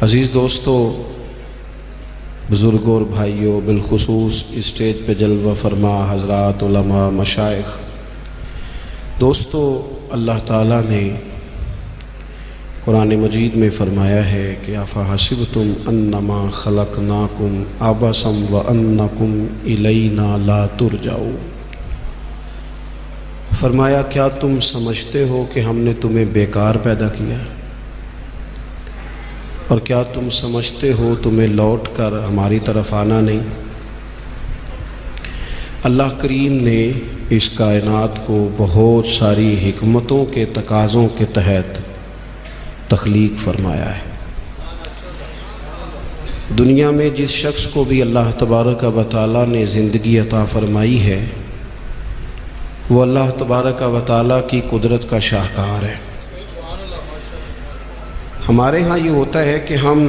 عزیز دوستو، بزرگوں اور بھائیوں، بالخصوص اسٹیج پہ جلوہ فرما حضرات علماء مشائخ، دوستو، اللہ تعالیٰ نے قرآن مجید میں فرمایا ہے کہ افحسبتم انما خلقناکم عبثا وانکم الینا لا ترجعون، فرمایا کیا تم سمجھتے ہو کہ ہم نے تمہیں بیکار پیدا کیا، اور کیا تم سمجھتے ہو تمہیں لوٹ کر ہماری طرف آنا نہیں؟ اللہ کریم نے اس کائنات کو بہت ساری حکمتوں کے تقاضوں کے تحت تخلیق فرمایا ہے۔ دنیا میں جس شخص کو بھی اللہ تبارک و تعالیٰ نے زندگی عطا فرمائی ہے، وہ اللہ تبارک و تعالیٰ کی قدرت کا شاہکار ہے۔ ہمارے ہاں یہ ہوتا ہے کہ ہم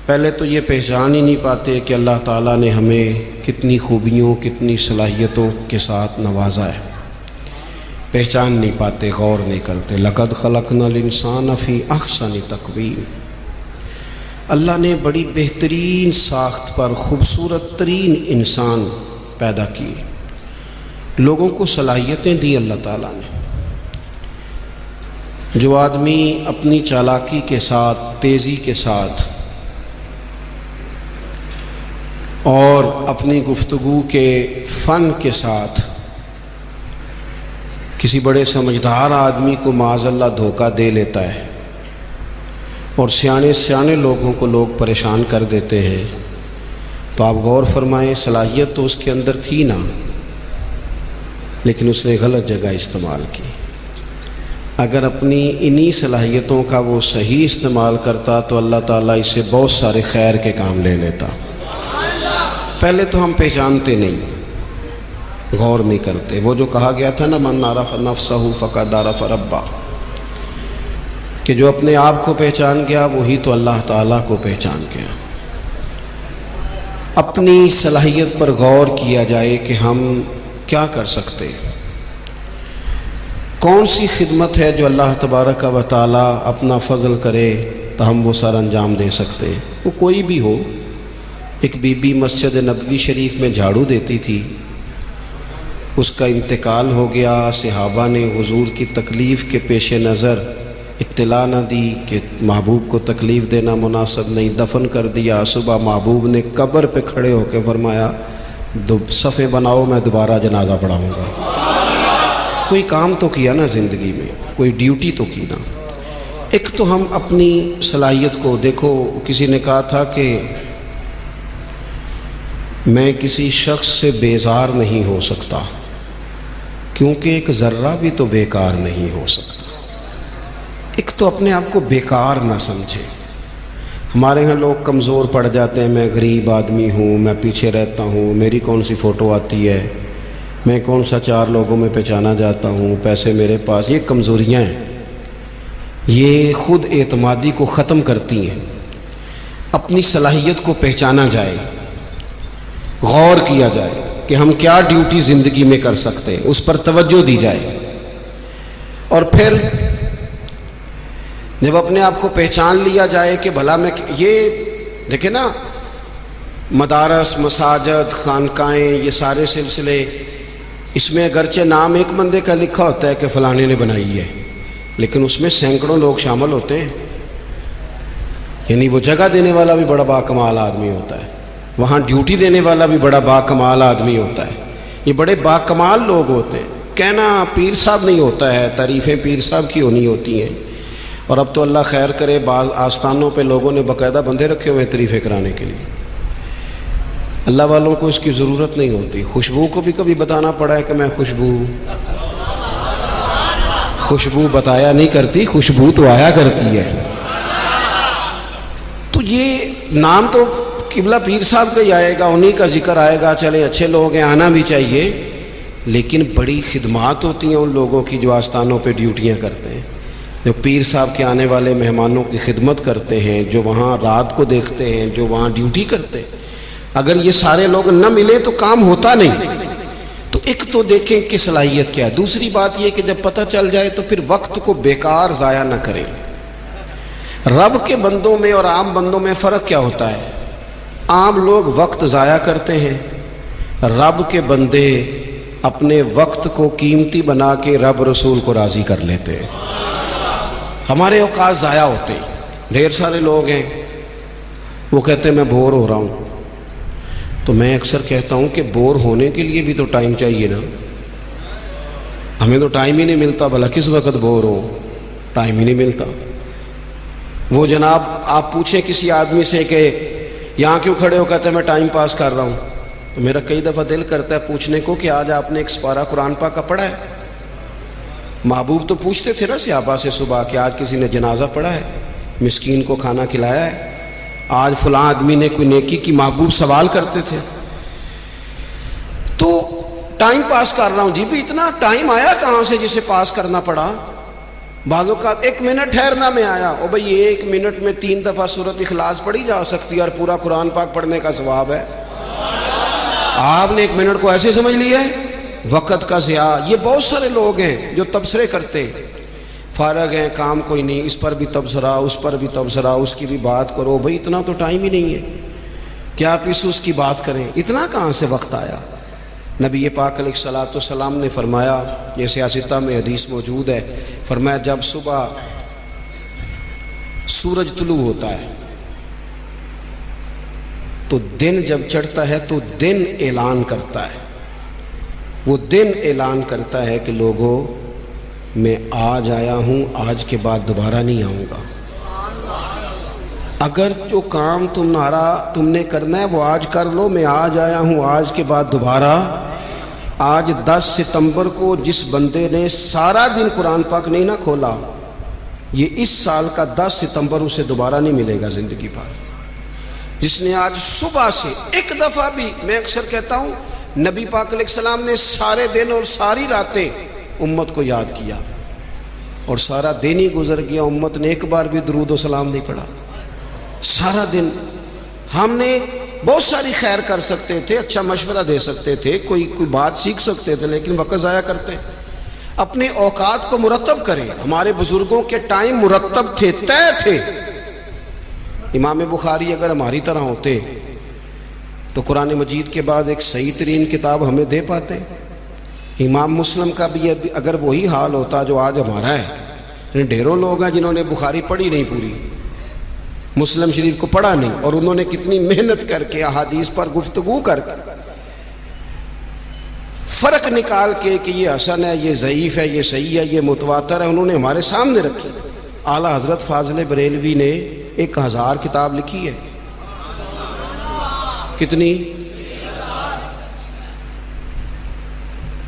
پہلے تو یہ پہچان ہی نہیں پاتے کہ اللہ تعالیٰ نے ہمیں کتنی خوبیوں، کتنی صلاحیتوں کے ساتھ نوازا ہے، پہچان نہیں پاتے، غور نہیں کرتے۔ لقد خلقنا الانسان فی احسن تقویم، اللہ نے بڑی بہترین ساخت پر خوبصورت ترین انسان پیدا کیے، لوگوں کو صلاحیتیں دی اللہ تعالیٰ نے۔ جو آدمی اپنی چالاکی کے ساتھ، تیزی کے ساتھ اور اپنی گفتگو کے فن کے ساتھ کسی بڑے سمجھدار آدمی کو معاذ اللہ دھوکہ دے لیتا ہے اور سیانے لوگوں کو لوگ پریشان کر دیتے ہیں، تو آپ غور فرمائیں، صلاحیت تو اس کے اندر تھی نا، لیکن اس نے غلط جگہ استعمال کی۔ اگر اپنی انہی صلاحیتوں کا وہ صحیح استعمال کرتا تو اللہ تعالیٰ اس سے بہت سارے خیر کے کام لے لیتا۔ پہلے تو ہم پہچانتے نہیں، غور نہیں کرتے۔ وہ جو کہا گیا تھا نا، من عرف نفسہ فقد عرف ربہ، کہ جو اپنے آپ کو پہچان گیا وہی تو اللہ تعالیٰ کو پہچان گیا۔ اپنی صلاحیت پر غور کیا جائے کہ ہم کیا کر سکتے، کون سی خدمت ہے جو اللہ تبارک و تعالیٰ اپنا فضل کرے تو ہم وہ سر انجام دے سکتے۔ وہ کوئی بھی ہو، ایک بی بی مسجد نبوی شریف میں جھاڑو دیتی تھی، اس کا انتقال ہو گیا، صحابہ نے حضور کی تکلیف کے پیش نظر اطلاع نہ دی کہ محبوب کو تکلیف دینا مناسب نہیں، دفن کر دیا۔ صبح محبوب نے قبر پہ کھڑے ہو کے فرمایا صفیں بناؤ، میں دوبارہ جنازہ پڑھاؤں گا۔ کوئی کام تو کیا نا زندگی میں، کوئی ڈیوٹی تو کی نا۔ ایک تو ہم اپنی صلاحیت کو دیکھو، کسی نے کہا تھا کہ میں کسی شخص سے بیزار نہیں ہو سکتا کیونکہ ایک ذرہ بھی تو بیکار نہیں ہو سکتا۔ ایک تو اپنے آپ کو بیکار نہ سمجھے۔ ہمارے ہاں لوگ کمزور پڑ جاتے ہیں، میں غریب آدمی ہوں، میں پیچھے رہتا ہوں، میری کون سی فوٹو آتی ہے، میں کون سا چار لوگوں میں پہچانا جاتا ہوں، پیسے میرے پاس۔ یہ کمزوریاں ہیں، یہ خود اعتمادی کو ختم کرتی ہیں۔ اپنی صلاحیت کو پہچانا جائے، غور کیا جائے کہ ہم کیا ڈیوٹی زندگی میں کر سکتے ہیں، اس پر توجہ دی جائے۔ اور پھر جب اپنے آپ کو پہچان لیا جائے کہ بھلا میں، یہ دیکھیں نا، مدارس، مساجد، خانقاہیں، یہ سارے سلسلے، اس میں اگرچہ نام ایک بندے کا لکھا ہوتا ہے کہ فلانے نے بنائی ہے، لیکن اس میں سینکڑوں لوگ شامل ہوتے ہیں۔ یعنی وہ جگہ دینے والا بھی بڑا باکمال آدمی ہوتا ہے، وہاں ڈیوٹی دینے والا بھی بڑا باکمال آدمی ہوتا ہے، یہ بڑے باکمال لوگ ہوتے ہیں۔ کہنا پیر صاحب نہیں ہوتا ہے، تعریفیں پیر صاحب کی ہونی ہوتی ہیں۔ اور اب تو اللہ خیر کرے، بعض آستانوں پہ لوگوں نے باقاعدہ بندے رکھے ہوئے ہیں تعریفیں کرانے کے لیے۔ اللہ والوں کو اس کی ضرورت نہیں ہوتی۔ خوشبو کو بھی کبھی بتانا پڑا ہے کہ میں خوشبو بتایا نہیں کرتی، خوشبو تو آیا کرتی ہے۔ تو یہ نام تو قبلہ پیر صاحب کا ہی آئے گا، انہی کا ذکر آئے گا، چلے اچھے لوگ ہیں، آنا بھی چاہیے، لیکن بڑی خدمات ہوتی ہیں ان لوگوں کی جو آستانوں پہ ڈیوٹیاں کرتے ہیں، جو پیر صاحب کے آنے والے مہمانوں کی خدمت کرتے ہیں، جو وہاں رات کو دیکھتے ہیں، جو وہاں ڈیوٹی کرتے ہیں۔ اگر یہ سارے لوگ نہ ملے تو کام ہوتا نہیں۔ تو ایک تو دیکھیں کہ صلاحیت کیا ہے۔ دوسری بات یہ کہ جب پتہ چل جائے تو پھر وقت کو بیکار ضائع نہ کریں۔ رب کے بندوں میں اور عام بندوں میں فرق کیا ہوتا ہے؟ عام لوگ وقت ضائع کرتے ہیں، رب کے بندے اپنے وقت کو قیمتی بنا کے رب رسول کو راضی کر لیتے ہیں۔ ہمارے اوقات ضائع ہوتے ہیں۔ ڈھیر سارے لوگ ہیں وہ کہتے ہیں میں بور ہو رہا ہوں، تو میں اکثر کہتا ہوں کہ بور ہونے کے لیے بھی تو ٹائم چاہیے نا، ہمیں تو ٹائم ہی نہیں ملتا، بھلا کس وقت بور ہو، ٹائم ہی نہیں ملتا۔ وہ جناب آپ پوچھیں کسی آدمی سے کہ یہاں کیوں کھڑے ہو، کہتے ہیں میں ٹائم پاس کر رہا ہوں، تو میرا کئی دفعہ دل کرتا ہے پوچھنے کو کہ آج آپ نے ایک سپارہ قرآن پاک کا پڑھا ہے؟ محبوب تو پوچھتے تھے نا صحابہ سے صبح کہ آج کسی نے جنازہ پڑھا ہے، مسکین کو کھانا کھلایا ہے، آج فلاں آدمی نے کوئی نیکی کی، محبوب سوال کرتے تھے۔ تو ٹائم پاس کر رہا ہوں، جی بھی اتنا ٹائم آیا کہاں سے جسے پاس کرنا پڑا؟ بعض اوقات 1 منٹ ٹھہرنا میں آیا، او بھئی 1 منٹ میں 3 دفعہ سورۃ اخلاص پڑھی جا سکتی ہے اور پورا قرآن پاک پڑھنے کا ثواب ہے۔ آپ نے 1 منٹ کو ایسے سمجھ لیا ہے وقت کا ضیاع۔ یہ بہت سارے لوگ ہیں جو تبصرے کرتے ہیں، فارغ ہیں، کام کوئی نہیں، اس پر بھی تبصرہ، اس پر بھی تبصرہ، اس کی بھی بات کرو، بھئی اتنا تو ٹائم ہی نہیں ہے کہ آپ اس کی بات کریں، اتنا کہاں سے وقت آیا؟ نبی پاک علیہ الصلوۃ والسلام نے فرمایا، یہ سیاستہ میں حدیث موجود ہے، فرمایا جب صبح سورج طلوع ہوتا ہے تو دن جب چڑھتا ہے تو دن اعلان کرتا ہے، وہ دن اعلان کرتا ہے کہ لوگوں میں آج آیا ہوں، آج کے بعد دوبارہ نہیں آؤں گا۔ اگر جو کام تم نے کرنا ہے وہ آج کر لو، میں آج آیا ہوں، آج کے بعد دوبارہ۔ آج 10 ستمبر کو جس بندے نے سارا دن قرآن پاک نہیں نہ کھولا، یہ اس سال کا 10 ستمبر اسے دوبارہ نہیں ملے گا زندگی بھر۔ جس نے آج صبح سے ایک دفعہ بھی، میں اکثر کہتا ہوں نبی پاک علیہ السلام نے سارے دن اور ساری راتیں امت کو یاد کیا، اور سارا دن ہی گزر گیا، امت نے ایک بار بھی درود و سلام نہیں پڑھا۔ سارا دن ہم نے بہت ساری خیر کر سکتے تھے، اچھا مشورہ دے سکتے تھے، کوئی بات سیکھ سکتے تھے، لیکن وقت ضائع کرتے ہیں۔ اپنے اوقات کو مرتب کریں۔ ہمارے بزرگوں کے ٹائم مرتب تھے، طے تھے۔ امام بخاری اگر ہماری طرح ہوتے تو قرآن مجید کے بعد ایک صحیح ترین کتاب ہمیں دے پاتے۔ امام مسلم کا بھی اگر وہی حال ہوتا جو آج ہمارا ہے، ڈھیروں لوگ ہیں جنہوں نے بخاری پڑھی نہیں، پوری مسلم شریف کو پڑھا نہیں، اور انہوں نے کتنی محنت کر کے احادیث پر گفتگو کر کے فرق نکال کے کہ یہ حسن ہے، یہ ضعیف ہے، یہ صحیح ہے، یہ متواتر ہے، انہوں نے ہمارے سامنے رکھی۔ اعلیٰ حضرت فاضل بریلوی نے 1000 کتاب لکھی ہے۔ کتنی؟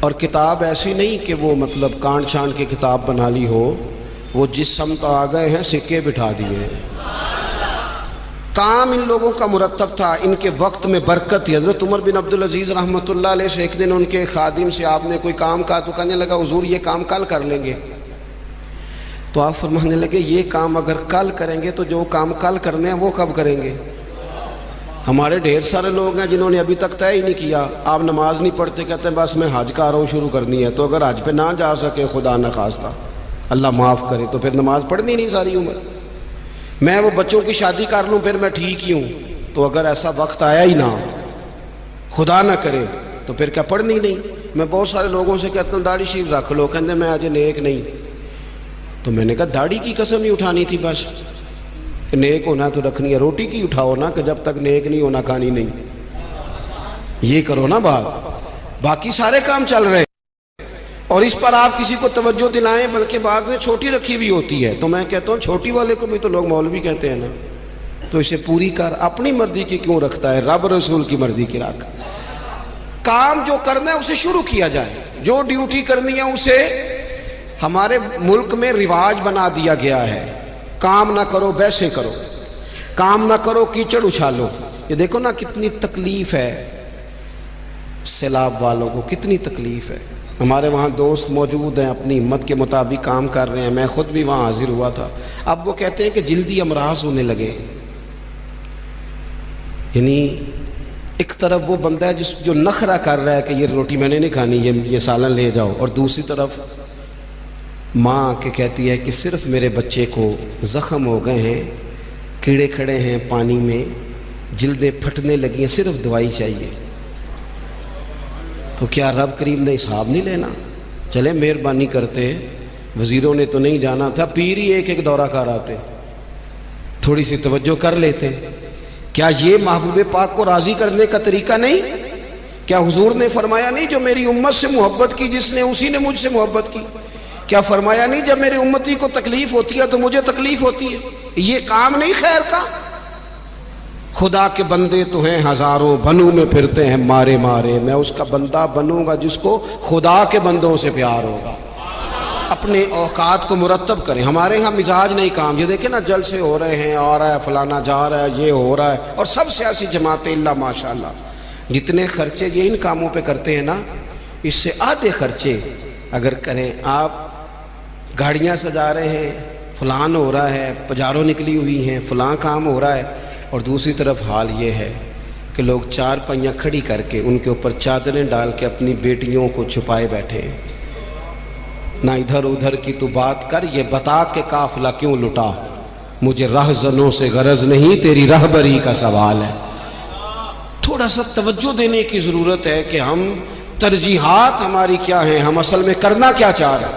اور کتاب ایسی نہیں کہ وہ مطلب کانٹ چھانٹ کے کتاب بنا لی ہو، وہ جس سمت آ گئے ہیں سکے بٹھا دیے ہیں۔ کام ان لوگوں کا مرتب تھا، ان کے وقت میں برکت تھی۔ حضرت عمر بن عبدالعزیز رحمۃ اللہ علیہ سے ایک دن ان کے خادم سے آپ نے کوئی کام کہا تو کہنے لگا حضور یہ کام کل کر لیں گے۔ تو آپ فرمانے لگے یہ کام اگر کل کریں گے تو جو کام کل کرنے ہیں وہ کب کریں گے؟ ہمارے ڈھیر سارے لوگ ہیں جنہوں نے ابھی تک طے ہی نہیں کیا۔ آپ نماز نہیں پڑھتے، کہتے ہیں بس میں حج کا رہا ہوں، شروع کرنی ہے۔ تو اگر حج پہ نہ جا سکے، خدا نخواستہ اللہ معاف کرے، تو پھر نماز پڑھنی نہیں ساری عمر۔ میں وہ بچوں کی شادی کر لوں پھر میں ٹھیک ہی ہوں۔ تو اگر ایسا وقت آیا ہی نہ، خدا نہ کرے، تو پھر کیا پڑھنی نہیں؟ میں بہت سارے لوگوں سے کہتا ہوں داڑھی شریف رکھ لو، کہتے ہیں میں آج نیک نہیں۔ تو میں نے کہا داڑھی کی قسم ہی اٹھانی تھی، بس نیک ہونا تو رکھنی ہے، روٹی کی اٹھاؤ نا کہ جب تک نیک نہیں ہونا کھانی نہیں، یہ کرو نا بات۔ باقی سارے کام چل رہے ہیں اور اس پر آپ کسی کو توجہ دلائیں، بلکہ بعض نے چھوٹی رکھی بھی ہوتی ہے، تو میں کہتا ہوں چھوٹی والے کو بھی تو لوگ مولوی کہتے ہیں نا، تو اسے پوری کر، اپنی مرضی کی کیوں رکھتا ہے، رب رسول کی مرضی کی رکھ۔ کام جو کرنا ہے اسے شروع کیا جائے، جو ڈیوٹی کرنی ہے اسے ہمارے ملک میں رواج بنا دیا گیا ہے، کام نہ کرو بیسے کرو، کام نہ کرو کیچڑ اچھالو۔ یہ دیکھو نا کتنی تکلیف ہے سیلاب والوں کو، کتنی تکلیف ہے۔ ہمارے وہاں دوست موجود ہیں، اپنی ہمت کے مطابق کام کر رہے ہیں، میں خود بھی وہاں حاضر ہوا تھا۔ اب وہ کہتے ہیں کہ جلدی امراض ہونے لگے، یعنی ایک طرف وہ بندہ ہے جو نخرہ کر رہا ہے کہ یہ روٹی میں نے نہیں کھانی، یہ سالن لے جاؤ، اور دوسری طرف ماں کے کہتی ہے کہ صرف میرے بچے کو زخم ہو گئے ہیں، کیڑے کھڑے ہیں پانی میں، جلدیں پھٹنے لگی ہیں، صرف دوائی چاہیے۔ تو کیا رب کریم نے حساب نہیں لینا؟ چلے مہربانی کرتے، وزیروں نے تو نہیں جانا تھا، پیر ہی ایک ایک دورہ کر آتے، تھوڑی سی توجہ کر لیتے۔ کیا یہ محبوب پاک کو راضی کرنے کا طریقہ نہیں؟ کیا حضور نے فرمایا نہیں جو میری امت سے محبت کی جس نے اسی نے مجھ سے محبت کی؟ کیا فرمایا نہیں جب میری امتی کو تکلیف ہوتی ہے تو مجھے تکلیف ہوتی ہے؟ یہ کام نہیں خیر کا؟ خدا کے بندے تو ہیں ہزاروں، بنوں میں پھرتے ہیں مارے مارے، میں اس کا بندہ بنوں گا جس کو خدا کے بندوں سے پیار ہوگا۔ اپنے اوقات کو مرتب کریں۔ ہمارے ہاں مزاج نہیں کام، یہ دیکھیں نا جلسے ہو رہے ہیں، آ رہا ہے فلانا جا رہا ہے، یہ ہو رہا ہے، اور سب سیاسی جماعتیں اللہ ماشاءاللہ جتنے خرچے یہ ان کاموں پہ کرتے ہیں نا، اس سے آدھے خرچے اگر کریں۔ آپ گاڑیاں سجا رہے ہیں، فلان ہو رہا ہے، پجاروں نکلی ہوئی ہیں، فلاں کام ہو رہا ہے، اور دوسری طرف حال یہ ہے کہ لوگ چار پہیاں کھڑی کر کے ان کے اوپر چادریں ڈال کے اپنی بیٹیوں کو چھپائے بیٹھے ہیں۔ نہ ادھر ادھر کی تو بات کر، یہ بتا کہ قافلہ کیوں لٹا، مجھے رہزنوں سے غرض نہیں، تیری رہبری کا سوال ہے۔ تھوڑا سا توجہ دینے کی ضرورت ہے کہ ہم ترجیحات ہماری کیا ہیں، ہم اصل میں کرنا کیا چاہ رہے ہیں۔